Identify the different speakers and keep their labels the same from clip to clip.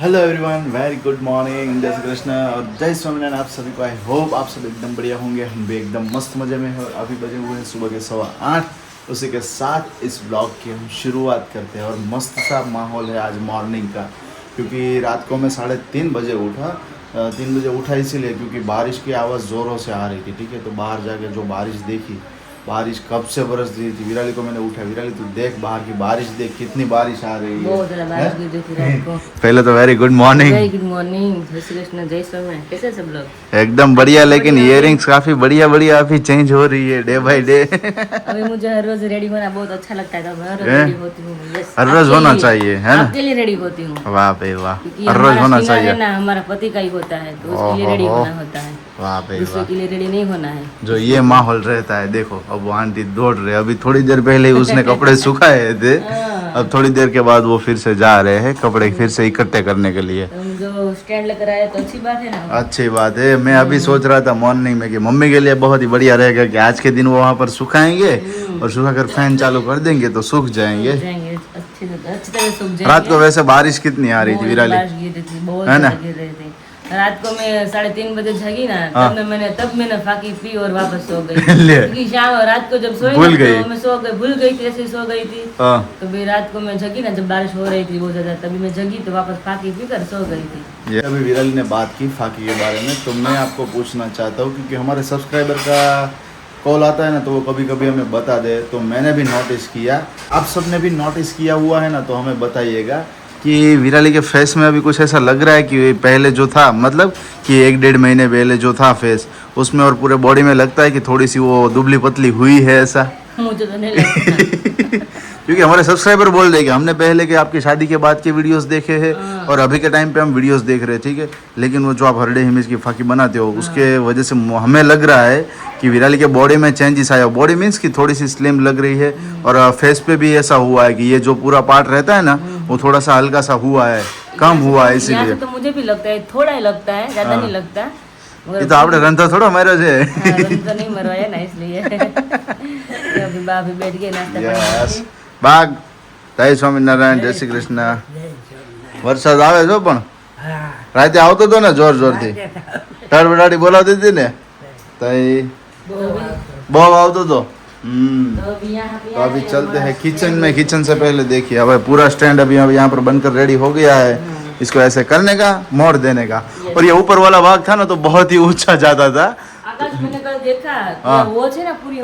Speaker 1: Hello everyone, very good morning, जय श्री कृष्ण और जय स्वामीनारायण। आप सभी को आई होप आप सब एकदम बढ़िया होंगे। हम भी एकदम मस्त मज़े में हैं और अभी बजे हुए हैं सुबह के 8:15। उसी के साथ इस ब्लॉग की हम शुरुआत करते हैं और मस्त सा माहौल है आज मॉर्निंग का, क्योंकि रात को मैं 3:30 बजे उठा। 3 बजे उठा इसीलिए क्योंकि बारिश की आवाज़ ज़ोरों से आ रही थी। ठीक है, तो बाहर जाके जो बारिश देखी, बारिश कब से बरस रही थी। विराली को मैंने उठा, विराली तू देख बाहर की बारिश, देख कितनी बारिश आ रही है।
Speaker 2: बहुत ज़्यादा बारिश गिर रही थी रात को।
Speaker 1: पहले तो very good morning.
Speaker 2: Very good morning, जय श्री कृष्ण, जय स्वामीनारायण। कैसे सब लोग?
Speaker 1: एकदम बढ़िया, लेकिन इयरिंग्स काफी बढ़िया बढ़िया अभी चेंज हो रही है डे बाय डे।
Speaker 2: अभी मुझे हर रोज रेडी होना बहुत अच्छा लगता है, तो मैं हर रोज रेडी होती हूँ। यस,
Speaker 1: हर रोज होना चाहिए, है ना?
Speaker 2: आपके लिए रेडी होती हूँ।
Speaker 1: वाह भाई वाह,
Speaker 2: क्योंकि
Speaker 1: हर रोज होना
Speaker 2: हमारा
Speaker 1: चाहिए
Speaker 2: ना, हमारा पति का ही होता है, तो उसके लिए रेडी होना होता है।
Speaker 1: वाह भाई
Speaker 2: दूसरे
Speaker 1: वाह,
Speaker 2: के लिए रेडी नहीं होना है।
Speaker 1: जो ये माहौल रहता है। देखो अब वो आंटी दौड़ रहे, अभी थोड़ी देर पहले ही उसने कपड़े सुखाए थे, अब थोड़ी देर के बाद वो फिर से जा रहे हैं कपड़े फिर से इकट्ठे करने के लिए।
Speaker 2: तुम जो स्टैंड लेकर आए तो अच्छी बात है ना।
Speaker 1: अच्छी बात है। मैं अभी सोच रहा था मॉर्निंग में कि मम्मी के लिए बहुत ही बढ़िया रहेगा कि आज के दिन वो वहाँ पर सुखाएंगे और सुखा कर फैन चालू कर देंगे तो सूख जाएंगे।
Speaker 2: अच्छी तरह सूख जाएंगे।
Speaker 1: रात को वैसे बारिश कितनी आ रही थी विराली,
Speaker 2: है ना? रात को मैं 3:30 बजे जगी ना, तब मैंने फाकी पी और वापस सो गई। क्योंकि शाम रात को जब सोई
Speaker 1: भूल
Speaker 2: ना,
Speaker 1: गई।
Speaker 2: तो मैं सो गई, भूल गई थी, ऐसे सो गई थी। तो भी रात को मैं जगी ना, जब बारिश हो रही थी बहुत ज्यादा, तभी मैं जगी तो वापस फाकी पी कर सो गई थी।
Speaker 1: ये अभी विराली ने बात की फाकी के बारे में, तो मैं आपको पूछना चाहता हूँ क्योंकि हमारे सब्सक्राइबर का कॉल आता है ना, तो वो कभी कभी हमें बता दे। तो मैंने भी नोटिस किया, आप सब ने भी नोटिस किया हुआ है ना, तो हमें बताइएगा कि विराली के फेस में अभी कुछ ऐसा लग रहा है कि पहले जो था, मतलब कि 1-1.5 महीने पहले जो था फेस, उसमें और पूरे बॉडी में लगता है कि थोड़ी सी वो दुबली पतली हुई है, ऐसा?
Speaker 2: मुझे तो नहीं लगता।
Speaker 1: क्योंकि हमारे सब्सक्राइबर बोल रहे कि हमने पहले के आपकी शादी के बाद के वीडियोस देखे हैं और अभी के टाइम पे हम वीडियोस देख रहे हैं, ठीक है, लेकिन वो जो आप हरडे हिमेज की फाकी बनाते हो उसके वजह से हमें लग रहा है कि विराली के बॉडी में चेंजेस आया। बॉडी मीन्स कि थोड़ी सी स्लिम लग रही है और फेस पे भी ऐसा हुआ है कि ये जो पूरा पार्ट रहता है ना, वो थोड़ा सा हल्का सा हुआ है, कम हुआ है, इसीलिए।
Speaker 2: तो मुझे भी लगता है, थोड़ा ही लगता है, ज्यादा नहीं लगता।
Speaker 1: ये तो आपने रंधा थोड़ा मारा है।
Speaker 2: तो नहीं मरवाया ना, इसलिए। अभी बाबी बैठ गए नाश्ता
Speaker 1: यस बाग, जय स्वामीनारायण, जय શ્રી કૃષ્ણ। વરસાદ આવે છો પણ રાતે આવતો હતો ને જોર જોરથી, ટાળબડાડી બોલાવતી હતી ને, તઈ બહુ આવતો હતો। तो अभी चलते हैं किचन में। किचन से पहले देखिए, अब पूरा स्टैंड अभी यहाँ पर बनकर रेडी हो गया है। इसको ऐसे करने का, मोड़ देने का। और ये ऊपर वाला भाग था ना, तो बहुत ही ऊंचा जाता था।
Speaker 2: आकाश मैंने कल देखा, वो है ना पूरी,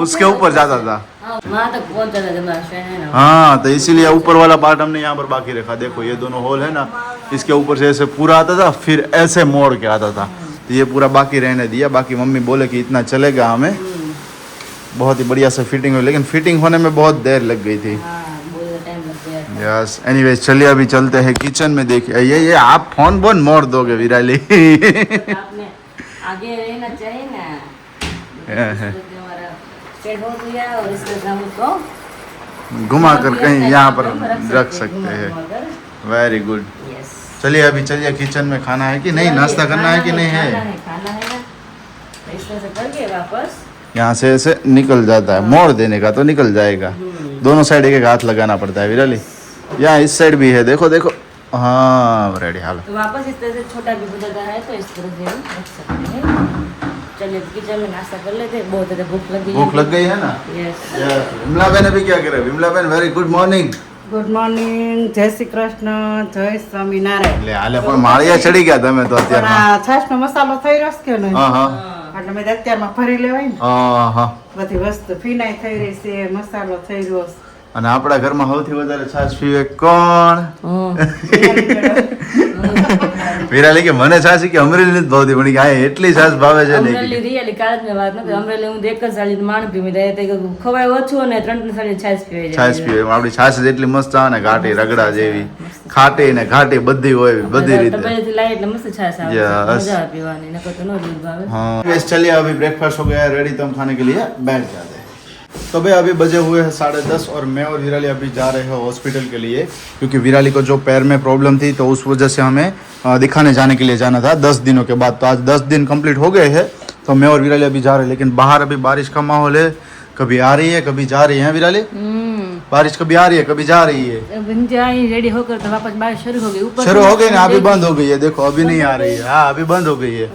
Speaker 1: उसके ऊपर जाता था,
Speaker 2: वहाँ तक पहुँच जाता था हमारा स्टैंड है ना।
Speaker 1: हाँ, तो इसीलिए ऊपर वाला पार्ट हमने यहाँ पर बाकी रखा। देखो ये दोनों होल है ना, इसके ऊपर से ऐसे पूरा आता था, फिर ऐसे मोड़ के आता था, तो ये पूरा बाकी रहने दिया। बाकी मम्मी बोले कि इतना चलेगा हमें, बहुत ही बढ़िया से फिटिंग हुई, लेकिन फिटिंग होने में बहुत देर लग गई थी। यस, एनीवेज चलिए अभी चलते हैं किचन में। देखिए ये आप फोन बोन मोड़ दोगे विराली।
Speaker 2: आपने आगे रहना चाहिए ना। हो गया और इसको
Speaker 1: घुमा कर कहीं यहाँ पर रख सकते हैं। Very good. चलिए अभी चलिए किचन में। खाना है कि नहीं, नाश्ता करना है कि नहीं है?
Speaker 2: खाना है ना, इसमें से करके वापस
Speaker 1: यहाँ से ऐसे निकल जाता है, मोड़ देने का तो निकल जाएगा। दोनों साइड एक हाथ लगाना पड़ता है विराली। यहाँ इस साइड भी है, देखो देखो। हाँ रेडी, हाल
Speaker 2: तो वापस इस तरह से छोटा भी हो जाता है, तो इस तरह से हम रख सकते हैं। चलिए किचन में नाश्ता कर लेते हैं, बहुत ज़्यादा भूख लग गई।
Speaker 1: भूख लग गई है ना?
Speaker 2: यस।
Speaker 1: विमला बहन अभी क्या करे? विमला बहन very good morning.
Speaker 3: Good morning, જય શ્રી કૃષ્ણ, જય સ્વામિનારાયણ।
Speaker 1: લે હાલે પણ માળિયા ચડી ગયા તમે તો
Speaker 3: પણ
Speaker 1: અત્યારે।
Speaker 3: આ છાશનો મસાલો થઈ રહ્યો છે કે નહીં?
Speaker 1: હા હા
Speaker 3: એટલે મેં અત્યારમાં ભરી લેવાય ને,
Speaker 1: હા હા।
Speaker 3: બધી વસ્તુ ફીનાઈ થઈ રહી છે, મસાલો થઈ રહ્યો છે।
Speaker 1: અને આપણા ઘરમાં સૌથી વધારે છાશ પીવે કોણ? વિરાલી કે મને છાશ કે અમરેલી નથી ભાવતી પણ કે આ એટલી છાશ ભાવે છે ને
Speaker 2: અમરેલી રિયલી કાલ જ વાત નથી અમરેલી હું એક જ સાલી માણ પીવી દે તે ખવાય ઓછું ને 3 સાલી છાશ પીવી
Speaker 1: છાશ પીવે આપણી છાશ જ એટલી મસ્ત આવે ને ઘાટી રગડા જેવી ખાટી ને ઘાટી બધી હોય બધી રીતે
Speaker 2: તપેલીથી લાય એટલે મસ્ત છાશ આવે મજા આવે પીવાની નકર તો ન દૂધ ભાવે
Speaker 1: हाँ बस चलिए अभी ब्रेकफास्ट हो गया है रेडी तो हम खाने के लिए बैठ जाते हैं तो भाई अभी बजे हुए हैं 10:30 और मैं और विराली अभी जा रहे हैं हॉस्पिटल के लिए क्योंकि विराली को जो पैर में प्रॉब्लम थी तो उस वजह से हमें दिखाने जाने के लिए जाना था 10 दिनों के बाद तो आज 10 दिन कंप्लीट हो गए हैं तो मैं और विराली अभी जा रहे हैं लेकिन बाहर अभी बारिश का माहौल है कभी आ रही है कभी जा रही है विराली बारिश कभी आ रही है कभी जा रही है
Speaker 2: बन जाए रेडी होकर तो वापस बारिश शुरू हो गई ऊपर
Speaker 1: शुरू हो गई ना अभी बंद हो गई है देखो अभी नहीं आ रही है हाँ अभी बंद हो गई है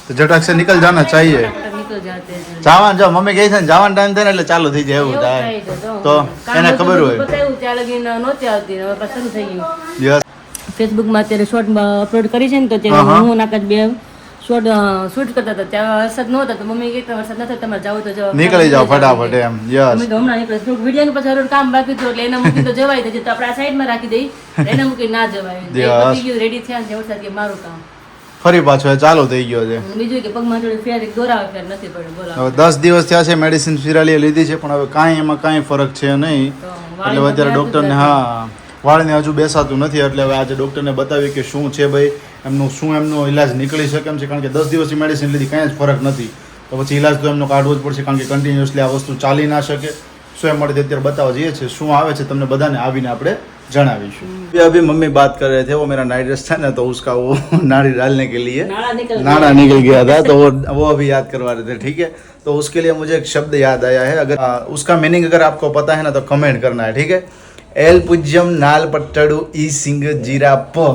Speaker 1: तो झटक से निकल जाना चाहिए
Speaker 2: निकल जाते हैं
Speaker 1: જવાન જો મમ્મી કહે છે ને જવાન ટાઈમ થાય ને એટલે ચાલુ થઈ જાય એવું થાય તો એને ખબર હોય
Speaker 2: બતાવ્યું ત્યાં લગીને નહોતી આવતી હવે પાછું શરૂ થઈ ગયું
Speaker 1: યસ
Speaker 2: ફેસબુક માં અત્યારે શોર્ટ અપલોડ કરી છે ને તો ત્યારે હું નાકાત બે શોર્ટ શૂટ કરતા હતા ત્યાં વરસાદ નહોતો તો મમ્મી કહે વરસાદ નથી તમારે જાવ તો જાવ
Speaker 1: નીકળી જાવ ફટાફટ એમ યસ
Speaker 2: અમે તો હમણાં નીકળે થોડુંક વિડીયો નું પછી કામ બાકી હતું એટલે એને મૂકી તો જવાય તો આપણે આ સાઈડ માં રાખી દઈ એને મૂકી ના જવાય પતી ગયું રેડી થયા ને વરસાદ કે મારું કામ
Speaker 1: ફરી પાછો એ ચાલુ થઈ ગયો છે
Speaker 2: બીજું કે પગમાં થોડી ફેર દોરાવે ફેર નથી પડ્યું બોલો
Speaker 1: હવે 10 દિવસ થયા છે મેડિસિન વિરાલીએ લીધી છે પણ હવે કાંઈ એમાં કાંઈ ફરક છે નહીં એટલે અત્યારે ડોક્ટરને હા વાળને હજુ બેસાતું નથી એટલે હવે આજે ડોક્ટરને બતાવી કે શું છે ભાઈ એમનો ઈલાજ નીકળી શકે એમ છે કારણ કે 10 દિવસની મેડિસિન લીધી કાંઈ જ ફરક નથી તો પછી ઈલાજ તો એમનો કાઢવો જ પડશે કારણ કે કન્ટિન્યુઅસલી આ વસ્તુ ચાલી ના શકે શું એમ મળે અત્યારે બતાવવા જઈએ છે શું આવે છે તમને બધાને આવીને આપણે जनाविशु अभी मम्मी बात कर रहे थे वो मेरा नाइट ड्रेस था ना तो उसका वो नाड़ी डालने के लिए नाड़ा निकल गया था तो वो अभी याद करवा रहे थे ठीक है तो उसके लिए मुझे एक शब्द याद आया है अगर उसका मीनिंग अगर आपको पता है ना तो कमेंट करना है ठीक है एल पूज्यम नाल पट्टडू ई सिंग जीरा प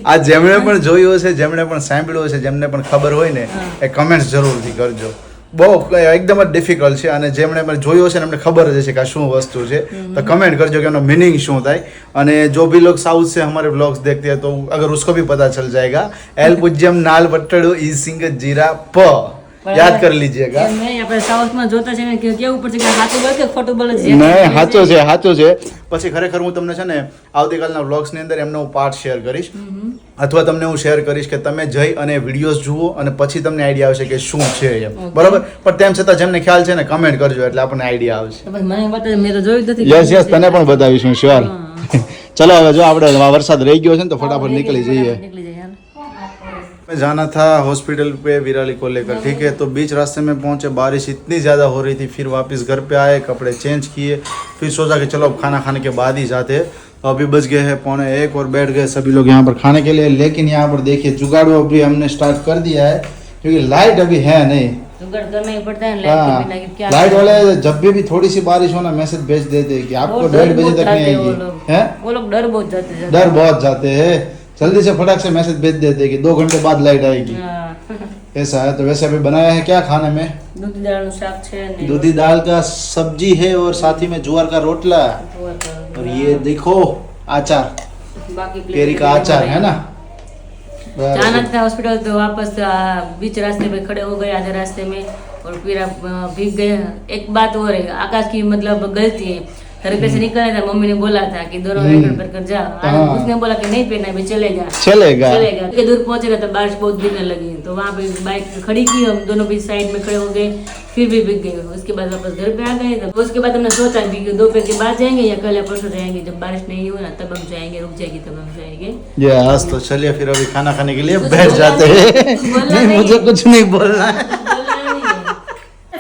Speaker 1: આ જેમણે પણ જોયું હશે જેમણે પણ સાંભળ્યું હશે જેમને પણ ખબર હોય ને એ કમેન્ટ્સ જરૂરથી કરજો બહુ એકદમ જ ડિફિકલ્ટ છે અને જેમણે પણ જોયું હશે ને એમને ખબર જ હશે કે આ શું વસ્તુ છે તો કમેન્ટ કરજો કે એનો मीनिंग શું થાય અને जो भी लोग साउथ से हमारे व्लॉग्स देखते हैं तो अगर उसको भी पता चल जाएगा एल पूज्यम नाल पट्टडू ई सिंग जीरा प याद कर लीजिएगा
Speaker 2: નહીં આપણે સાઉથમાં જોતા છે ને કે કેવું પડશે કે સાચું બોલે કે ખોટું બોલે છે
Speaker 1: નહીં સાચું છે પછી ખરેખર હું તમને છે ને આવતીકાલના વ્લોગ્સની અંદર એમનો હું પાર્ટ શેર કરીશ અથવા તમને હું શેર કરીશ કે તમે જઈ અને વિડીયોઝ જુઓ અને પછી તમને આઈડિયા આવશે કે શું છે એમ બરાબર પણ તેમ છતાં જેમને ખ્યાલ છે ને કમેન્ટ કરજો એટલે આપણને આઈડિયા આવશે
Speaker 2: મને બતાવ મેં તો જોયું નથી
Speaker 1: યસ તને પણ બતાવીશું શ્યોર ચલો હવે જો આપણે વરસાદ રહી ગયો છે ને તો ફટાફટ નીકળી જઈએ मैं जाना था हॉस्पिटल पे विराली को लेकर ठीक है तो बीच रास्ते में पहुंचे बारिश इतनी ज़्यादा हो रही थी फिर वापस घर पे आए कपड़े चेंज किए फिर सोचा कि चलो अब खाना खाने के बाद ही जाते हैं तो अभी बज गए हैं 12:45 और बैठ गए सभी लोग यहाँ पर खाने के लिए लेकिन यहाँ पर देखिए जुगाड़ अभी हमने स्टार्ट कर दिया है क्योंकि लाइट अभी है नहीं
Speaker 2: जुगाड़ करना ही पड़ता है
Speaker 1: लाइट वाले जब भी थोड़ी सी बारिश हो ना मैसेज भेज देते हैं कि आपको 1:30 बजे तक नहीं आएगी है
Speaker 2: वो लोग डर बहुत जाते
Speaker 1: हैं जल्दी से फटाक से मैसेज भेज देते हैं कि 2 घंटे बाद लाइट आएगी ऐसा है तो वैसे अभी बनाया है क्या खाने में
Speaker 2: दूधी दाल शाक है
Speaker 1: दूधी दाल का सब्जी है और साथ ही में ज्वार का रोटला और ये देखो आचार केरी का आचार है ना
Speaker 2: जाना था हॉस्पिटल तो वापस बीच रास्ते में खड़े हो गए आधे रास्ते में और फिर भीग गए एक बात और है आकाश की मतलब गलती है घर पे से निकला था मम्मी ने बोला था कि दोनों रेनकोट पहन कर जा उसने बोला कि नहीं पहना है चलेगा कि दूर पहुंचेगा तो बारिश बहुत गिरने लगी तो वहाँ पे बाइक खड़ी की हम दोनों भी साइड में खड़े हो गए फिर भी भीग गए उसके बाद वापस घर पे आ गए तो उसके बाद हमने सोचा कि दोपहर के बाद जाएंगे या कल या परसों जाएंगे जब बारिश नहीं हो ना तब हम जाएंगे रुक जाएगी तब हम जाएंगे
Speaker 1: यस तो चलिए फिर अभी खाना खाने के लिए बैठ जाते हैं नहीं मुझे कुछ नहीं बोलना है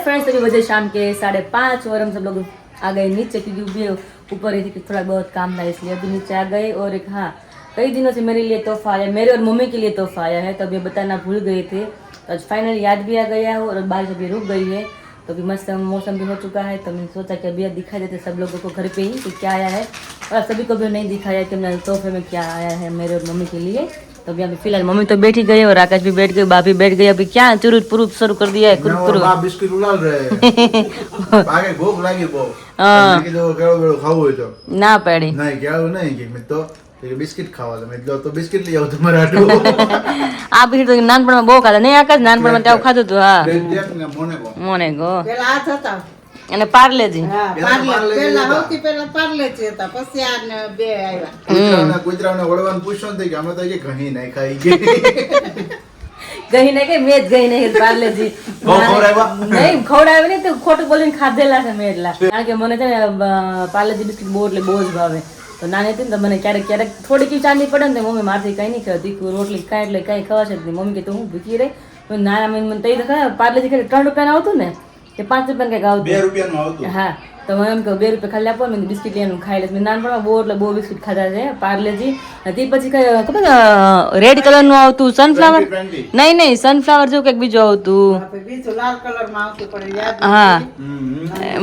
Speaker 2: फ्रेंड्स अभी बजे शाम के 5:30 और हम सब लोग आ गए नीचे क्योंकि ऊपर ही थी थोड़ा बहुत काम था इसलिए अभी नीचे आ गए और एक हाँ कई दिनों से मेरे लिए तोहफा आया मेरे और मम्मी के लिए तोहफा आया है तो अभी बताना भूल गए थे तो आज फाइनली याद भी आ गया है और बारिश अभी रुक गई है तो अभी मस्त मौसम भी हो चुका है तो मैंने सोचा कि अभी दिखा देते सब लोगों को घर पे ही कि क्या आया है और सभी को भी नहीं दिखाया कि मेरे तोहफे में क्या आया है मेरे और मम्मी के लिए तो अभी फिलहाल मम्मी तो बैठ ही गई और आकाश भी बैठ गई बाप भी बैठ गई अभी क्या चुरुट पुरुट शुरू कर दिया है कुरकुरु
Speaker 1: बिस्किट उलाल रहे आगे भूख लगी बो हां केळो केळो खावो હોય તો
Speaker 2: ના પાડી
Speaker 1: નહીં કેળો નહીં કે મે તો બિસ્કિટ ખાવા તો મે તો બિસ્કિટ લઈ આવ તમારા આટલું
Speaker 2: આ બિસ્કિટ તો નાનપણમાં બહુ ખાધા નહીં આકાશ નાનપણમાં ત્યાં ખાધું હતું હા મોને ગો
Speaker 3: પેલા આ થતા
Speaker 2: અને પાર્લેજી.
Speaker 3: હા
Speaker 1: પેલા
Speaker 3: પાર્લે
Speaker 1: પાર્લે
Speaker 3: પેલા
Speaker 1: હતા.
Speaker 3: સૌથી પેલા પાર્લે છે હતા પછી આ ને બે આવ્યા
Speaker 1: કૂતરાને વળવાનું પૂછો ને કે અમે તો કે ઘણી નહીં ખાઈ ગઈ
Speaker 2: ગઈ ને કે મેં જ ગઈ ને પાર્લેજી
Speaker 1: બહુ ખવડાવ્યા?
Speaker 2: નહીં ખવડાવ્યા નહીં તો ખોટું બોલીને ખાધેલા છે મેં એટલા. કારણ કે મને છે ને પાર્લેજી બિસ્કિટ બહુ એટલે બહુ જ ભાવે. તો નાની હતી ને તો મને ક્યારેક ક્યારેક થોડીક ચાંદી પડે ને તો મમ્મી મારથી કઈ નહીં ખાતી રોટલી ખાય એટલે કઈ ખવાશે જ નહીં. મમ્મી કે તું હું ભૂખી રહી તો નાના મને તઈ તો ખબર પાર્લેજી ખાલી 3 રૂપિયાનું આવતું ને કે 5 રૂપિયાનું કંઈક આવતું.
Speaker 1: 2 રૂપિયાનું આવતું.
Speaker 2: હા તો મને એમ કહું 2 રૂપિયા ખાલી આપો ને બિસ્કિટ લેવાનું ખાઈ લઈશ. મેં નાનપણમાં બહુ એટલે બહુ બિસ્કિટ ખાધા છે પાર્લેજી. તે પછી કઈ ખબર રેડ કલરનું આવતું સનફ્લાવર
Speaker 1: 20.
Speaker 2: નહીં સનફ્લાવર જેવું કંઈક બીજું આવતું.
Speaker 3: આપણે બીજું લાલ કલર માં આવતું પણ યાદ
Speaker 2: હા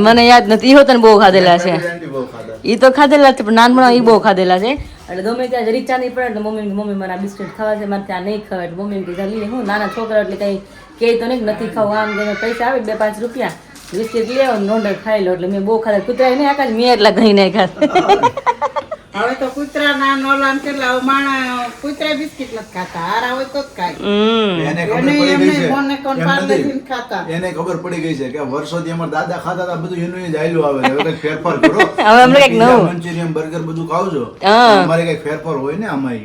Speaker 2: મને યાદ નથી. ઈ તને બહુ ખાધેલા છે.
Speaker 1: બહુ ખાધા.
Speaker 2: ઈ તો ખાધેલા છે પણ નાનપણમાં ઈ બહુ ખાધેલા છે. એટલે ગમે ત્યાં જરી ચા નહીં પડે એટલે મમ્મી મને આ બિસ્કિટ ખાવા છે મારે ત્યાં નહીં ખાવા એટલે મમ્મી કે ચાલી હું નાના છોકરા એટલે કઈ કે તો નહીં નથી ખાવું આમ કે પૈસા આવે 2-5 રૂપિયા બિસ્કિટ લેવો નોંધે ખાઈ લો એટલે મેં બહુ ખાધા. કૂતરા નહીં આખા મેં એટલા ઘણી નહીં ખાધા.
Speaker 3: હવે તો કૂતરા ના નોલાન કેટલા માણા કૂતરા બિસ્કિટ નથી ખાતા હારા હોય તો જ ખાય
Speaker 1: એને ખબર
Speaker 3: એને
Speaker 1: પડી ગઈ
Speaker 3: એમને
Speaker 1: છે
Speaker 3: કોને કોણ
Speaker 1: એમ
Speaker 3: પાર્લેજી
Speaker 1: નથી.
Speaker 3: ખાતા
Speaker 1: એને ખબર પડી ગઈ છે કે વર્ષોથી અમારા દાદા ખાતા હતા બધું એનું જ આયલું આવે છે. હવે કંઈક ફેરફાર કરો.
Speaker 2: હવે અમને કંઈક
Speaker 1: પીઝા,
Speaker 2: નવું.
Speaker 1: મંચુરિયન બર્ગર બધું ખાવજો
Speaker 2: હા.
Speaker 1: અમારે કંઈક ફેરફાર હોય ને આમાં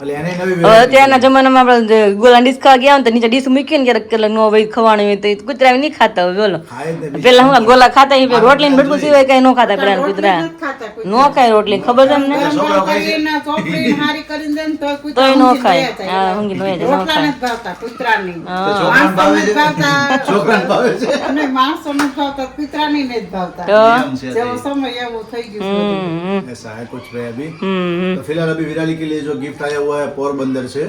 Speaker 1: એટલે એને નવી
Speaker 2: હવે અત્યારના જમાનામાં આપણે ગોલા ડીશ ખાવા ગયા હોય ને તો નીચે ડીશ મૂકી ને ક્યારેક ક્યારેક નો ભાઈ ખવાનું હોય તો ઈ કૂતરા નહીં ખાતા હોય બોલો.
Speaker 1: ખાય જ નહીં.
Speaker 2: પેલા હું ગોલા ખાતા ઈ રોટલી ને બટકું સિવાય કઈ નો ખાતા પેલા કૂતરા
Speaker 3: નથી ખાતા કોઈ.
Speaker 2: નો ખાય રોટલી ખબર છે તમને
Speaker 1: છોકરાઓ ખાય છે.
Speaker 3: કરીને ચોપડીને હારી કરીને દે ને તોય કૂતરા
Speaker 2: તોય નો
Speaker 3: ઊંઘી
Speaker 2: ખાય.
Speaker 3: ગયા જાય.
Speaker 2: હા, ઊંઘી નો જાય, નો
Speaker 3: રોટલા
Speaker 2: ખાય.
Speaker 3: નથી ભાવતા કૂતરાની.
Speaker 1: તો છોકરાને ભાવે છે
Speaker 3: ભાવતા.
Speaker 1: છોકરાને ભાવે છે
Speaker 3: અને માણસોને ભાવતા કૂતરાની નથી ભાવતા
Speaker 2: તો
Speaker 1: એમ છે
Speaker 3: જેવો સમય એવો થઈ ગયું છે બધું.
Speaker 1: ऐसा है कुछ भाई अभी तो फिलहाल अभी विराली के लिए जो गिफ्ट आया हुआ है पोरबंदर से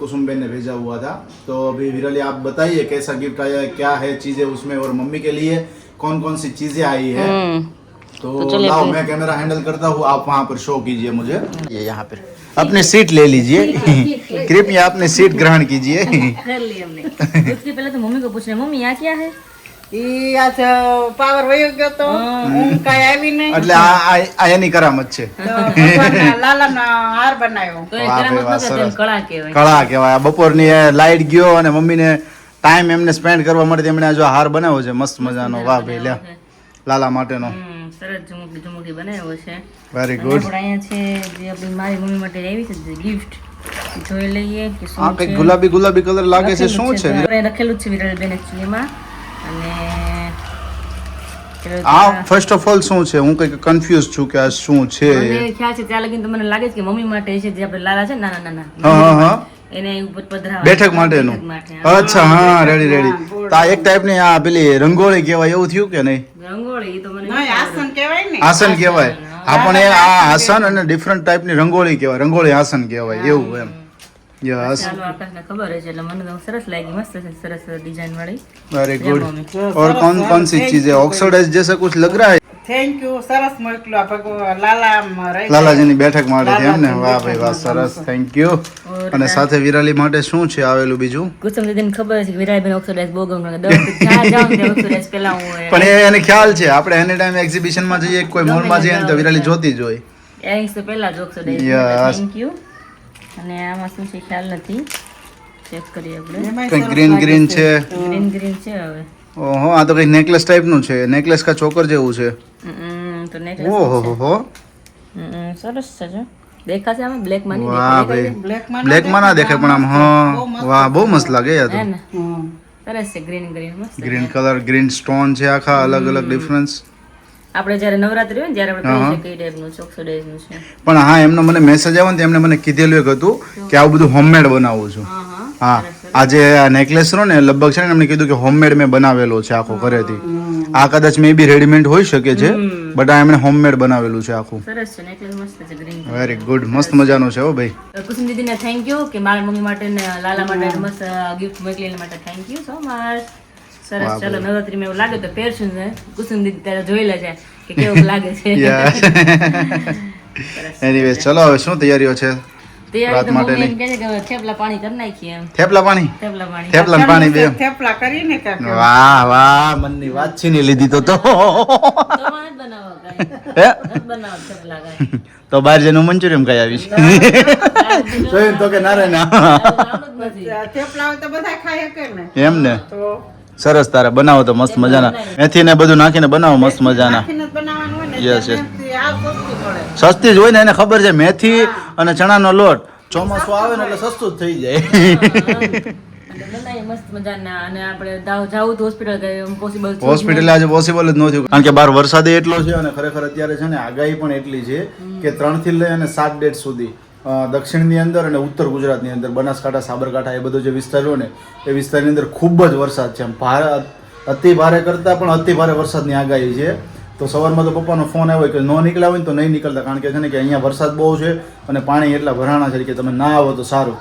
Speaker 1: कुसुम बेन ने भेजा हुआ था तो अभी विराली आप बताइए कैसा गिफ्ट आया है क्या है चीजें उसमें और मम्मी के लिए कौन कौन सी चीजें आई है तो लाओ मैं कैमरा हैंडल करता हूँ आप वहाँ पर शो कीजिए मुझे ये यहाँ पर अपने सीट ले लीजिए कृपया अपने सीट ग्रहण कीजिए
Speaker 2: कर ली हमने उसके पहले तो मम्मी को पूछना मम्मी यहाँ क्या है
Speaker 3: ઈ આજ પાવર વયો ગયો તો ઊંઘ કાંઈ આવી નહીં
Speaker 1: એટલે આ એની કરામત છે
Speaker 3: તો ભગવાનના લાલાના હાર બનાવ્યો
Speaker 2: તો એ
Speaker 1: વાહ
Speaker 2: કરામત
Speaker 1: ભાઈ, વાહ,
Speaker 2: ન કરતા એને
Speaker 1: સરસ.
Speaker 2: કળા કહેવાય.
Speaker 1: કળા કહેવાય આ બપોરની લાઈટ ગયો અને મમ્મીને ટાઈમ એમને સ્પેન્ડ કરવા માટે એમણે આ જો હાર બનાવ્યો છે મસ્ત મજાનો વાહ ભાઈ લે લાલા માટેનો
Speaker 2: સરસ ઝુમકી બનાવ્યો છે.
Speaker 1: વેરી
Speaker 2: અને
Speaker 1: ગુડ
Speaker 2: આપણે અહીંયા છે જે આપણી મારી મમ્મી માટે આવી છે ગિફ્ટ જોઈ લઈએ કે
Speaker 1: આ
Speaker 2: શું
Speaker 1: કઈક
Speaker 2: છે.
Speaker 1: ગુલાબી ગુલાબી કલર લાગે છે શું છે
Speaker 2: આપણે રખેલું જ છે વિરલબેન એકચ્યુઅલીમાં અને
Speaker 1: આ ફર્સ્ટ ઓફ ઓલ શું છે હું કઈક કન્ફ્યુઝ છું કે આ શું છે
Speaker 2: મને ખ્યાલ છે ત્યાં લગીને તો મને લાગે છે કે મમ્મી માટે છે જે આપણે લાલા છે ને નાના નાના
Speaker 1: હા હા હા
Speaker 2: એને ઉપર પધરાવા
Speaker 1: બેઠક માટેનું
Speaker 2: બેઠક માટે, હા.
Speaker 1: અચ્છા હા રેડી રેડી તો આ એક ટાઈપની આ પેલી રંગોળી કહેવાય એવું થયું કે નહીં
Speaker 2: રંગોળી ઈ તો મને
Speaker 3: નહીં આસન કહેવાય ને
Speaker 1: આસન કહેવાય આપણે આ આસન અને ડિફરન્ટ ટાઈપની રંગોળી કહેવાય રંગોળી આસન કહેવાય એવું એમ યસ
Speaker 2: ચાલો આકાશને ખબર છે એટલે મને તો સરસ લાગી મસ્ત છે સરસ ડિઝાઇન વાળી
Speaker 1: वेरी गुड और कौन कौन सी चीजें ऑक्सीडाइज जैसा कुछ लग रहा है
Speaker 3: થેન્ક યુ સરસ મોકલ્યો ભગવાન લાલા રહી
Speaker 1: લાલાજીની બેઠક માટે છે એમ ને વાહ ભાઈ વાહ સરસ થેન્ક યુ અને સાથે વિરાલી માટે શું છે આવેલું બીજું
Speaker 2: કુસુમ દીદીને ખબર છે કે વિરાયબેન ઓક્સિડાઇઝ બહુ ગમે દર જ્યાં જાઉં ત્યાં ઓક્સિડાઇઝ પેલા હું
Speaker 1: પણ એને ખ્યાલ છે આપણે એની ટાઈમ એક્ઝિબિશન માં જઈએ કોઈ મોલ માં જઈએ ને તો વિરાલી જોતી જ હોય
Speaker 2: એરિંગ્સ તો પહેલા જ ઓક્સિડાઇઝ
Speaker 1: Yes.
Speaker 2: થેન્ક યુ અને આમાં શું છે ખ્યાલ નથી ચેક કરીએ આપણે
Speaker 1: કઈ ગ્રીન ગ્રીન છે
Speaker 2: ગ્રીન ગ્રીન છે હવે
Speaker 1: ઓહો આ તો કઈ નેકલેસ ટાઈપ નું છે નેકલેસ કા ચોકર જેવું છે
Speaker 2: તો નેકલેસ
Speaker 1: ઓહો હો
Speaker 2: સરસ છે જો દેખાશે આમાં બ્લેક માં નહીં
Speaker 1: વાહ
Speaker 2: દેખાય
Speaker 1: ભાઈ
Speaker 3: બ્લેકમાં
Speaker 1: બ્લેક માં ના દેખાય પણ આમ હા વાહ બહુ મસ્ત લાગે યાર
Speaker 2: હે ને સરસ છે ગ્રીન ગ્રીન મસ્ત
Speaker 1: ગ્રીન કલર ગ્રીન સ્ટોન છે આખા અલગ અલગ ડિફરન્સ
Speaker 2: આપણે જ્યારે નવરાત્રી હોય ને જ્યારે આપણે કહીએ કઈ ટાઈપનું છે ઓક્સિડાઇઝનું છે
Speaker 1: પણ હા એમનો મને મેસેજ આવ્યો ને તો એમને મને કીધેલું એક હતું કે આવું બધું હોમમેડ બનાવું છું
Speaker 2: હા હા
Speaker 1: હા આજે આ નેકલેસ નો ને લગભગ છે ને એમને કીધું કે હોમમેડ મેં બનાવેલો છે આખો ઘરેથી આ કદાચ મે બી રેડીમેડ હોઈ શકે છે બટ આ એમણે હોમમેડ બનાવેલું છે આખું
Speaker 2: સરસ છે નેકલેસ મસ્ત છે ગ્રીન
Speaker 1: વેરી ગુડ મસ્ત મજાનું છે હો ભાઈ
Speaker 2: કુસુમ દીદીને થેન્ક યુ કે મારી મમ્મી માટે ને લાલા માટે મસ્ત ગિફ્ટ મોકલી એના માટે થેન્ક યુ સો મચ સરસ ચલો નવરાત્રીમાં એવું લાગે તો પહેરશું ને કુસુમ દીદી ત્યારે જોઈ લેજે કે કેવું લાગે છે
Speaker 1: એનીવેઝ ચલો હવે શું તૈયારીઓ છે
Speaker 2: તૈયારી
Speaker 1: રાત
Speaker 2: તો મમ્મી
Speaker 1: માટેની
Speaker 2: એમ કહે છે કે થેપલા પાણી કરી નાખીએ એમ
Speaker 1: થેપલા પાણી
Speaker 2: થેપલા પાણી
Speaker 1: થેપલા ને પાણી બે
Speaker 3: થેપલા કરીને કાંઈક.
Speaker 1: વાહ વાહ મનની વાત છીની લીધી તો
Speaker 2: તો મને જ બનાવો કાંઈ.
Speaker 1: હે
Speaker 2: જ બનાવો થેપલા કાંઈ.
Speaker 1: તો બહાર જઈને મંચુરિયમ ખાઈ આવીશ જોયું તો કે ના રે ના
Speaker 2: આવડતું જ નથી.
Speaker 3: થેપલા હોય તો બધા ખાય શકે ને
Speaker 1: એમ ને
Speaker 3: તો
Speaker 1: સરસ તારે બનાવો તો મસ્ત મજાના મેથી ને બધું નાખીને બનાવો મસ્ત મજાના
Speaker 3: નાખીને જ બનાવવાનું હોય ને
Speaker 1: Yes, yes.
Speaker 3: એટલે આ સસ્તું પડે.
Speaker 1: સસ્તી જ હોય ને એને ખબર છે મેથી અને ચણાનો લોટ ચોમાસું આવે ને એટલે સસ્તું જ થઈ જાય
Speaker 2: બનાવી મસ્ત મજાના અને આપણે જાવું તો હોસ્પિટલ પોસિબલ
Speaker 1: હોસ્પિટલ આજે પોસિબલ જ ન થયું કારણ કે બહાર વરસાદ એટલો છે અને ખરેખર અત્યારે છે ને આગાહી પણ એટલી છે કે 3 થી લઈ અને 7 ડેટ સુધી દક્ષિણની અંદર અને ઉત્તર ગુજરાતની અંદર બનાસકાંઠા સાબરકાંઠા એ બધો જે વિસ્તાર હોય ને એ વિસ્તારની અંદર ખૂબ જ વરસાદ છે અતિ ભારે કરતાં પણ અતિ ભારે વરસાદની આગાહી છે તો સવારમાં તો પપ્પાનો ફોન આવ્યો કે ન નીકળ્યા હોય ને તો નહીં નીકળતા કારણ કે છે ને કે અહીંયા વરસાદ બહુ છે અને પાણી એટલા ભરાણા છે કે તમે ના આવો તો સારું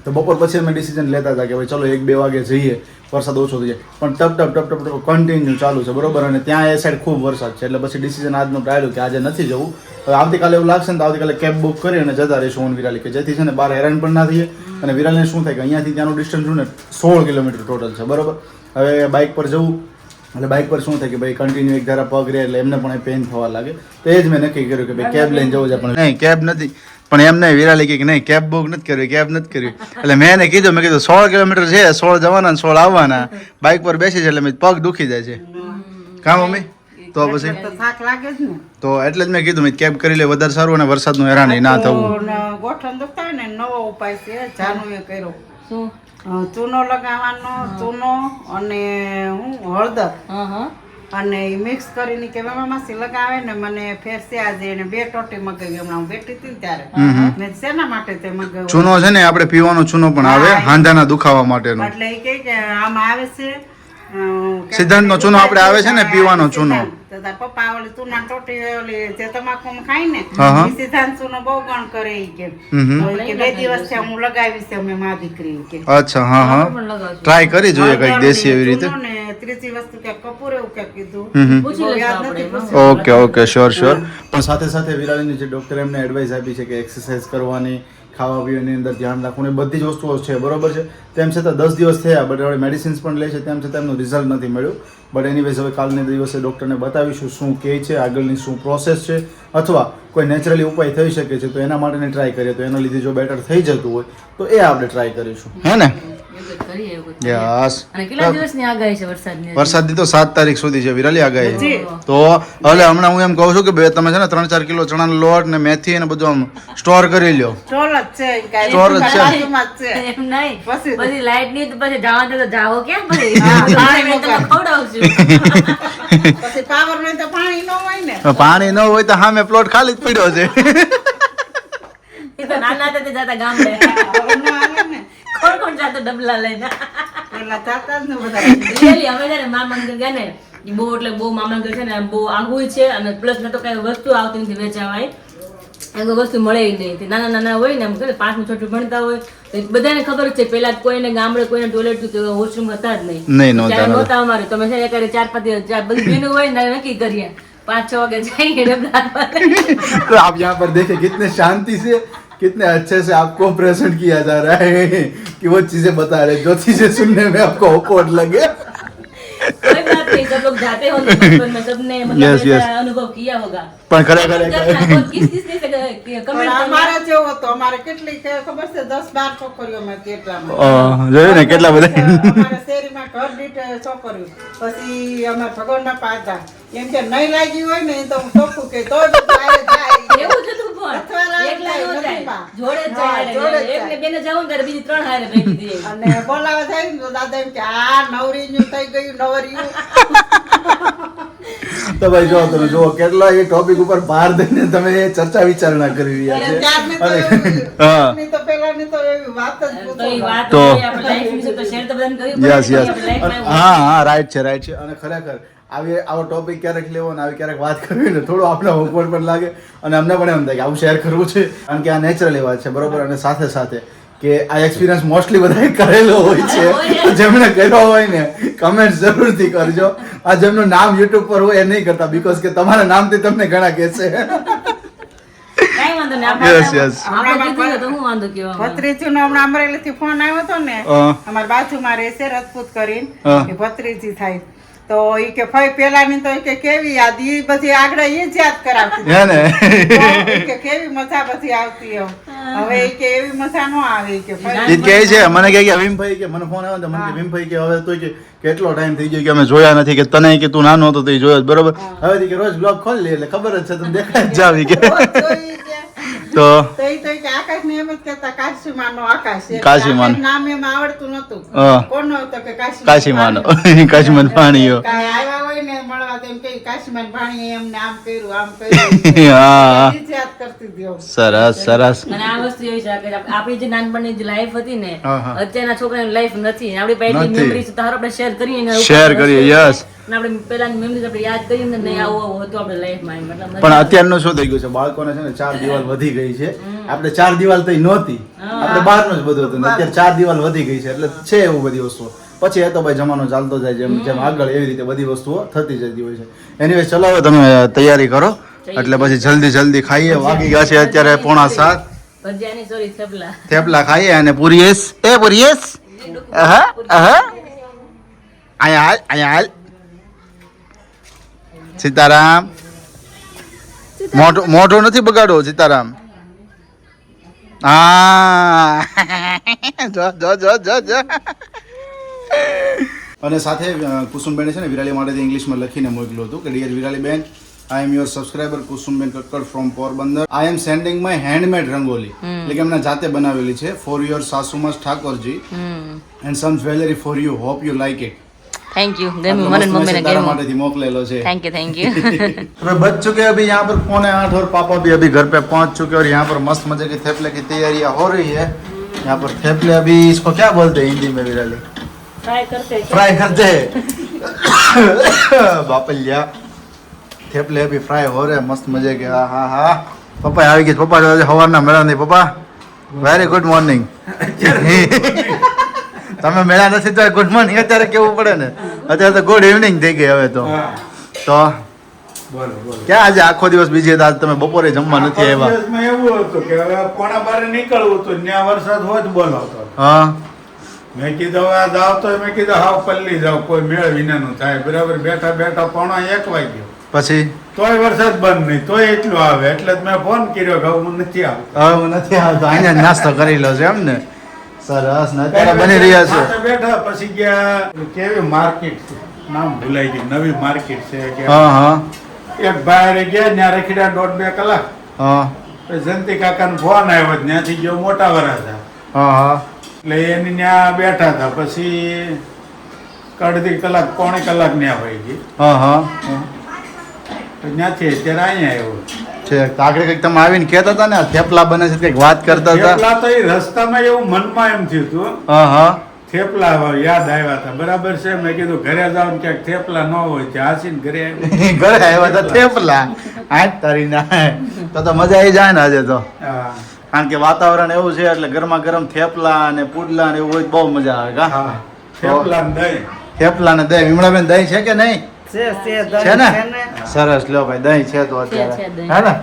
Speaker 1: તો બપોર પછી અમે ડિસિઝન લેતા હતા કે ભાઈ ચલો 1-2 વાગે જઈએ વરસાદ ઓછો થઈ જાય પણ ટપ કન્ટિન્યુ ચાલુ છે બરોબર અને ત્યાં એ સાઈડ ખૂબ વરસાદ છે એટલે પછી ડિસિઝન આજનો ટાળ્યો કે આજે નથી જવું હવે આવતીકાલે એવું લાગશે ને તો આવતીકાલે કેબ બુક કરી અને જતા રહીશું હું વિરાલી કે જેથી છે ને બહાર હેરાન પણ ના થઈએ અને વિરાલીને શું થાય કે અહીંયાથી ત્યાંનું ડિસ્ટન્સ ને 16 કિલોમીટર ટોટલ છે બરોબર હવે બાઇક પર જવું એટલે બાઇક પર શું થાય કે ભાઈ કન્ટિન્યુ એક ધારા પગ રહે એટલે એમને પણ પેન થવા લાગે તો એ જ મેં નક્કી કર્યું કે ભાઈ કેબ લઈને જવું છે પણ નહીં કેબ નથી પણ એમ નહીં વિરાલી કે નહીં કેબ બુક નથી કરવી કેબ નથી કરવી એટલે મેં એને કીધું મેં કીધું 16 કિલોમીટર છે 16 જવાના ને 16 આવવાના બાઇક પર બેસી છે એટલે મેં પગ દુખી જાય છે કાં મમ્મી તો પછી
Speaker 3: તો થાક લાગે જ ને
Speaker 1: તો એટલે જ મેં કીધું મેં કેબ કરી લે વધારે સારું અને વરસાદનું હેરાન ના થવું
Speaker 3: તો ગોઠણ દુખતા હોય ને નવો ઉપાય છે જાનુએ કર્યો
Speaker 2: શું
Speaker 3: ચૂનો લગાવવાનો ચૂનો અને હળદર અને ઈ મિક્સ કરીને કે માસી લગાવે ને મને ફેરસે આજે એને 2 ટોટી મગાવી હમણાં હું બેઠી હતી ને ત્યારે મેં શેના માટે તે મગાવ્યું
Speaker 1: ચૂનો છે ને આપણે પીવાનો ચૂનો પણ આવે હાંધાના દુખાવા માટેનો
Speaker 3: એટલે એ કહે કે આમાં આવે છે
Speaker 1: સિદ્ધાંતનો ચૂનો આપણે આવે છે ને પીવાનો ચૂનો
Speaker 3: તો તાર પપ્પા ઓલી ચૂના ટોટી ઓલી જે તમાકુમાં ખાય ને
Speaker 1: હા, હા.
Speaker 3: ઈ સિદ્ધાંત ચૂનો બહુ ગણ કરે ઈ કે તો ઈ કે 2 દિવસ થી હું લગાવી છે અમે મા દીકરી કે
Speaker 1: અચ્છા હા હા ટ્રાય કરી જોઈએ કઈક દેશી એવી રીતે
Speaker 3: ચૂનો ને ત્રીજી વસ્તુ કે કપૂર એવું કે કીધું
Speaker 2: પૂછી
Speaker 3: બહુ
Speaker 2: લેજો
Speaker 3: યાદ
Speaker 2: આપણે.
Speaker 3: નથી પૂછ્યું.
Speaker 1: ઓકે શ્યોર પણ સાથે સાથે વિરાલીની જે ડોક્ટરે એમને એડવાઇસ આપી છે કે એક્સરસાઇઝ કરવાની ખાવા પીવાની અંદર ધ્યાન રાખવું એ બધી જ વસ્તુઓ છે બરોબર છે તેમ છતાં 10 દિવસ થયા બટ હવે મેડિસિન્સ પણ લે છે તેમ છતાં એમનું રિઝલ્ટ નથી મળ્યું બટ એનીવેઝ હવે કાલના દિવસે ડૉક્ટરને બતાવીશું શું કહે છે આગળની શું પ્રોસેસ છે અથવા કોઈ નેચરલી ઉપાય થઈ શકે છે તો એના માટેની ટ્રાય કરીએ તો એના લીધે જો બેટર થઈ જતું હોય તો એ આપણે ટ્રાય કરીશું હે ને યસ
Speaker 2: અને કેટલા દિવસની આગાહી છે વરસાદની
Speaker 1: વરસાદની તો 7 તારીખ સુધી છે વિરાલી આગાહી તો હવે હમણાં હું એમ કહું છું કે બે તમે છે ને 3-4 કિલો ચણાનો લોટ ને મેથી ને બધું આમ સ્ટોર કરી લ્યો
Speaker 3: સ્ટોર જ છે ઈ કાંઈ
Speaker 1: સ્ટોર જ છે.
Speaker 3: બાજુમાં જ છે
Speaker 2: એમ નહીં
Speaker 3: પછી
Speaker 2: પછી લાઈટ ની તો પછી જવા દે તો જાઓ ક્યાં પછી પાણી મેં તમને ખવડાવશું
Speaker 3: પછી પાવર નહીં તો પાણી ન હોય ને
Speaker 1: પાણી ન હોય તો સામે પ્લોટ ખાલી જ પડ્યો છે
Speaker 2: એ તો નાના હતા તે જતા ગામડે
Speaker 3: હવે ન હાલે ને
Speaker 2: કોણ જાતો ડબલા લઈને
Speaker 3: પેલા જાતા જ ને બધા
Speaker 2: રિયલી અમે છે ને મામા મંદિર ગયા ને ઈ બહુ એટલે બહુ મામા મંદિર છે ને બહુ આઘું છે અને પ્લસ ને તો કઈ વસ્તુ આવતી નથી વેચાવાય એમ કોઈ વસ્તુ મળે નહીં તે નાના નાના હોય ને એમ કે 5મું છઠ્ઠું ભણતા હોય તો બધાને ખબર જ છે પેલા કોઈને ગામડે કોઈને ટોયલેટ કે વોશરૂમ હતા જ
Speaker 1: નહીં, નહોતા,
Speaker 2: ત્યારે નહોતા અમારે તમે છે ને એકારે 4-5 બધી ભીનું હોય ને નક્કી કરીએ 5-6 વાગે જઈએ ડબલા
Speaker 1: तो आप यहाँ पर देखें कितने शांति से कितने अच्छे से आपको प्रेजेंट किया जा रहा है कि वो चीजें बता रहे जो चीजें सुनने में आपको awkward लगे
Speaker 2: कोई बात नहीं सब लोग जाते होंगे बचपन में सबने मतलब
Speaker 1: Yes, yes.
Speaker 2: ऐसा अनुभव किया होगा
Speaker 1: પણ ખરેખર
Speaker 2: किसने से
Speaker 3: પણ
Speaker 2: कमेंट
Speaker 3: અમારે જેવો હતો અમારે કેટલી ખબર છે 10-12 છોકરીઓ માં કેટલામાં
Speaker 1: જોયું ને કેટલા બધા
Speaker 3: અમારા શેરીમાં ઘર દીઠ છોકરીઓ પછી અમારે ભગવાનના પાતા એમ કે નહીં લાગી હોય ને તો હું ચોખ્ખું કે તોય બધું આયે જાય
Speaker 2: એવું જ હતું પણ
Speaker 3: અથવારા
Speaker 2: એકલા નો
Speaker 3: નથી
Speaker 2: જાય
Speaker 3: બા.
Speaker 2: જોડે જ
Speaker 3: હા,
Speaker 2: જાય
Speaker 3: જોડે જ
Speaker 2: એકને
Speaker 3: જાય.
Speaker 2: બેને જાવું ને ત્યારે બીજી 3 હારે ભેગી થઈ જાય.
Speaker 3: અને બોલાવા જાય ને તો દાદા એમ કે આ નવરીનું થઈ ગયું નવરીયું
Speaker 1: તો ભાઈ જો તમે જુઓ કેટલા એ ટોપિક ઉપર બહાર દઈને તમે એ ચર્ચા વિચારણા કરી રહ્યા છે
Speaker 3: ત્યારની તો
Speaker 1: અને-
Speaker 3: એવી-
Speaker 1: હા.
Speaker 3: ની તો પેલાની તો એવી વાત જ
Speaker 2: તો
Speaker 3: પૂછો
Speaker 2: ઈ
Speaker 3: માં.
Speaker 2: વાત
Speaker 1: તો-
Speaker 2: હોય, આપણે life વિશે તો share તો બધાને કરવી પડે
Speaker 1: યસ
Speaker 2: કે
Speaker 1: યસ
Speaker 2: આપણે life માં એવું
Speaker 1: હા રાઈટ છે અને ખરેખર આવો ટોપિક ક્યારેક લેવો ને આવી ક્યારેક વાત કરવી ને થોડું આપણે awkward પણ લાગે અને અમને પણ એમ થાય કે આવું શેર કરવું છે કારણ કે આ નેચરલી વાત છે બરોબર અને સાથે સાથે કે આ એક્સપિરિયન્સ મોસ્ટલી બધાએ કરેલો હોય છે તો જેમણે કર્યો હોય ને કમેન્ટ જરૂરથી કરજો આ જેમનું નામ યુટ્યુબ પર હોય એ નહીં કરતા બીકોઝ કે તમારા નામથી તમને ઘણા કહેશે
Speaker 2: કાંઈ વાંધો નહીં.
Speaker 1: Yes,
Speaker 2: આપણે
Speaker 1: yes.
Speaker 2: આપણે કીધું તો હું વાંધો કહેવામાં.
Speaker 3: ભત્રીજીનો હમણાં અમરેલીથી ફોન આવ્યો હતો ને
Speaker 1: હા.
Speaker 3: અમારી બાજુમાં રહેશે રજપૂત કરીને
Speaker 1: હા.
Speaker 3: કે ભત્રીજી થાય તો ઈ કે ભાઈ પેલાની તો ઈ કે કેવી યાદ ઈ બધી આગળ ઈ જ યાદ કરાવતી
Speaker 1: હે ને
Speaker 3: તો ઈ કે કેવી મજા બધી આવતી એમ હવે ઈ કે એવી મજા નો આવે ઈ કે ભાઈ
Speaker 1: ઈ કહે છે મને કહે કે ભીમભાઈ કે મને ફોન આવ્યો તો મને કે ભીમભાઈ કે હવે તો કે કેટલો ટાઈમ થઈ ગયો કે અમે જોયા નથી કે તને કે તું નાનો હતો તો ઈ જોયો જ, બરોબર. હવે કે રોજ બ્લોગ ખોલી લે એટલે ખબર જ છે તમે દેખાય જ જાવી કે તો
Speaker 3: ઈ તો ઈ કે આકાશ ને એમ જ કહેતા કાશીમાનો આકાશ છે.
Speaker 1: કાશીમાનો.
Speaker 3: આકાશ નામ એમ આવડતું નતું
Speaker 1: હા.
Speaker 3: કોનો હતો કે
Speaker 1: કાશીમાનો કાશીમાન પાણીઓ
Speaker 3: કાંઈ આવ્યા હોય ને મળવા તો એમ કે કાશીમાન ભાણીએ એમને આમ કર્યું આમ કર્યું
Speaker 1: હા
Speaker 3: ઈ જ યાદ કરતી હતી એમ.
Speaker 1: સરસ સરસ
Speaker 2: અને આ વસ્તુ એવી છે કે આપણી જે નાનપણની જે લાઈફ હતી ને
Speaker 1: હા, હા.
Speaker 2: અત્યારના છોકરાની લાઈફ નથી. આપણી પાસે
Speaker 1: નથી.
Speaker 2: મેમરીઝ તો આપણે શેર કરીએ ને
Speaker 1: શેર કરીએ, yes.
Speaker 2: અને આપણે પેલાની મેમરીઝ આપણે યાદ કરીએ ને નહીં આવું આવું હતું આપણી લાઈફમાં એમ. મતલબ
Speaker 1: પણ અત્યારનું શું થઈ ગયું છે બાળકોને છે ને 4 દિવાલ વધી ગઈ છે. આપણે 4 દિવાલ તો નહોતી, આપણે બહારનું જ બધું હતું ને અત્યારે 4 દિવાલ વધી ગઈ છે એટલે છે એવું બધી વસ્તુઓ. પછી એ તો ભાઈ જમાનો ચાલતો જાય જેમ જેમ આગળ એવી રીતે બધી વસ્તુઓ થતી જતી હોય છે. એનીવેઝ ચલો હવે તમે તૈયારી કરો એટલે પછી જલ્દી જલ્દી ખાઈએ. વાગી ગયા છે અત્યારે 6:45.
Speaker 2: ભજીયાની સોરી થેપલા
Speaker 1: થેપલા ખાઈએ અને પુરીએસ આહા આહા અહીંયા હાલ સીતારામ મોઢો નથી બગાડો સીતારામ. હા જો જો જો જો જો અને સાથે કુસુમબેન છે ને વિરાલી માટેથી ઇંગ્લિશમાં લખીને મોકલ્યું હતું કે ડિયર વિરાલી બેન, I am your subscriber Kusumben Kakkad from Porbandar. I am sending my handmade rangoli. એટલે કે એમના જાતે બનાવેલી છે for your સાસુમાસ Thakorji and some jewelry for you. Hope you like it.
Speaker 2: Thank you
Speaker 1: મને મમ્મીને તારા માટેથી મોકલેલો છે.
Speaker 2: थैंक यू
Speaker 1: तो बच चुके हैं अभी यहाँ पर 7:45 और पापा भी अभी घर पे पहुंच चुके हैं और यहाँ पर मस्त मजे के थेपले की तैयारियां हो रही है. यहाँ पर थेपले अभी इसको क्या बोलते हैं हिंदी में विराली? फ्राई करते हैं बापलिया. थेपले अभी फ्राई हो रहे हैं मस्त मजे के. હા હા હા પપ્પા આવી ગઈ. પપ્પા સવારના મેળા નહીં. પપ્પા વેરી ગુડ મોર્નિંગ. તમે મેળા નથી તો ગુડ મોર્નિંગ અત્યારે કેવું પડે ને. અત્યારે તો ગુડ ઇવનિંગ થઈ ગઈ હવે તો. તો ક્યાં આજે આખો દિવસ બીજી હતા આજ તમે બપોરે જમવા નથી આવ્યા?
Speaker 4: દિવસમાં એવું હતું કે હવે 11:15 નીકળવું હતું ત્યાં વરસાદ હોત બોલાવતો.
Speaker 1: હા
Speaker 4: મેં કીધું હવે જાવ તો મેં કીધું હાવ પલ્લી જાવ કોઈ મેળ વિનાનું થાય. બરાબર બેઠા બેઠા 1:45 વાગ્યો
Speaker 1: પછી
Speaker 4: તોય વરસાદ બંધ નહીં તોય એટલું આવે એટલે જ મેં ફોન કર્યો કે હું નથી આવતો.
Speaker 1: હવે હું નથી આવતો અહીંયા જ નાસ્તો કરી લો છે એમ ને. સરસ ને અત્યારે બની રહ્યા છે.
Speaker 4: સાથે બેઠા પછી ગયા કેવી માર્કેટ છે નામ ભૂલાઈ ગયું નવી માર્કેટ છે કે
Speaker 1: હા હા
Speaker 4: એક ભાઈ ગયા ત્યાં રખડ્યા 1.5-2 કલાક.
Speaker 1: હા
Speaker 4: પછી જયંતિ કાકાનો ફોન આવ્યો ત્યાંથી ગયો મોટા વરાછા
Speaker 1: હા હા
Speaker 4: એટલે એની ત્યાં બેઠા હતા પછી અડધી કલાક 1.25 કલાક ત્યાં વહી ગઈ.
Speaker 1: હા હા
Speaker 4: તો ત્યાંથી અત્યારે અહીંયા આવ્યો.
Speaker 1: છે આગળ કંઈક તમે આવીને કહેતા હતા ને આ થેપલા બને છે કંઈક વાત કરતા હતા.
Speaker 4: થેપલા તો એ રસ્તામાં એવું મનમાં એમ થયું હતું
Speaker 1: હા હા
Speaker 4: થેપલા યાદ આવ્યા હતા. બરાબર છે મેં કીધું ઘરે જાવ ને ક્યાંક થેપલા ન હોય ત્યાં હાસીને ઘરે આવ્યો.
Speaker 1: ઘરે આવ્યા હતા થેપલા. આઠ તારી ના તો મજા આવી જાય ને આજે તો.
Speaker 4: હા
Speaker 1: કારણ કે વાતાવરણ એવું છે એટલે ગરમા ગરમ થેપલા અને પુડલા ને એવું હોય તો બહુ મજા આવે કા.
Speaker 4: હા થેપલા ને દહીં
Speaker 1: થેપલા ને દહીં. વિમળાબેન દહીં છે કે નહીં?
Speaker 3: છે
Speaker 1: છે ને? સરસ લ્યો ભાઈ દહીં છે તો અત્યારે
Speaker 2: છે દહીં.
Speaker 1: હે ને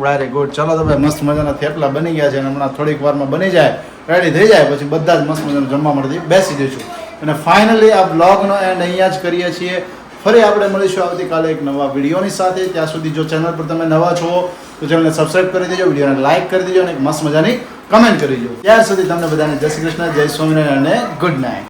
Speaker 1: વેરી ગુડ. ચલો તો ભાઈ મસ્ત મજાના થેપલા બની ગયા છે અને હમણાં થોડીક વારમાં બની જાય રેડી થઈ જાય પછી બધા જ મસ્ત મજાનું જમવા માટે બેસી જઈશું. અને ફાઇનલી આ બ્લોગનો એન્ડ અહીંયા જ કરીએ છીએ. ફરી આપણે મળીશું આવતીકાલે એક નવા વિડીયોની સાથે. ત્યાં સુધી જો ચેનલ પર તમે નવા છો તો ચેનલને સબસ્ક્રાઇબ કરી દેજો, વિડીયોને લાઇક કરી દેજો અને એક મસ્ત મજાની કમેન્ટ કરી દેજો. ત્યાર સુધી તમને બધાને જય શ્રી કૃષ્ણ, જય સ્વામિનારાયણ અને ગુડ નાઇટ.